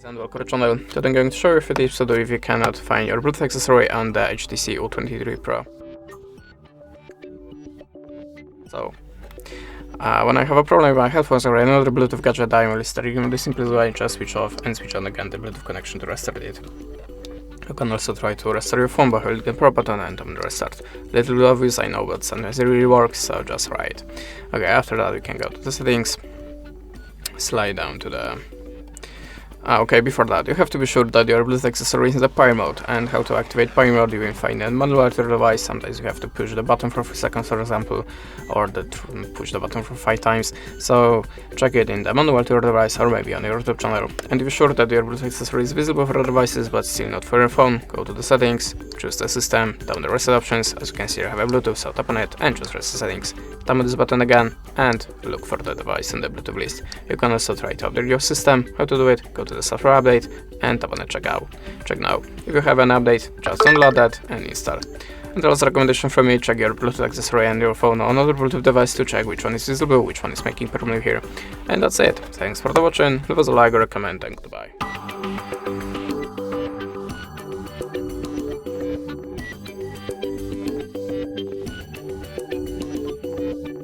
And welcome to the channel. Today I'm going to show you a few tips to do if you cannot find your Bluetooth accessory on the HTC U23 Pro. So, when I have a problem with my headphones or another Bluetooth gadget, I will start using the simplest way, just switch off and switch on again the Bluetooth connection to restart it. You can also try to restart your phone by holding the power button and on the restart. Little bit obvious, I know, but sometimes it really works, so just try it. Okay, after that you can go to the settings, slide down to the... okay, before that, you have to be sure that your Bluetooth accessory is in the power mode, and how to activate power mode you will find in manual to your device. Sometimes you have to push the button for 3 seconds, for example, or push the button for 5 times, so check it in the manual to your device or maybe on your YouTube channel. And if you're sure that your Bluetooth accessory is visible for other devices but still not for your phone, go to the settings, choose the system, down the reset options. As you can see, I have a Bluetooth, so tap on it and choose reset settings. Tap on this button again and look for the device in the Bluetooth list. You can also try to update your system. How to do it? Go to the software update and tap on the check now. If you have an update, just download that and install. And also recommendation from me, check your Bluetooth accessory and your phone or another Bluetooth device to check which one is visible, which one is making problem here. And that's it. Thanks for watching, leave us a like or a comment and goodbye.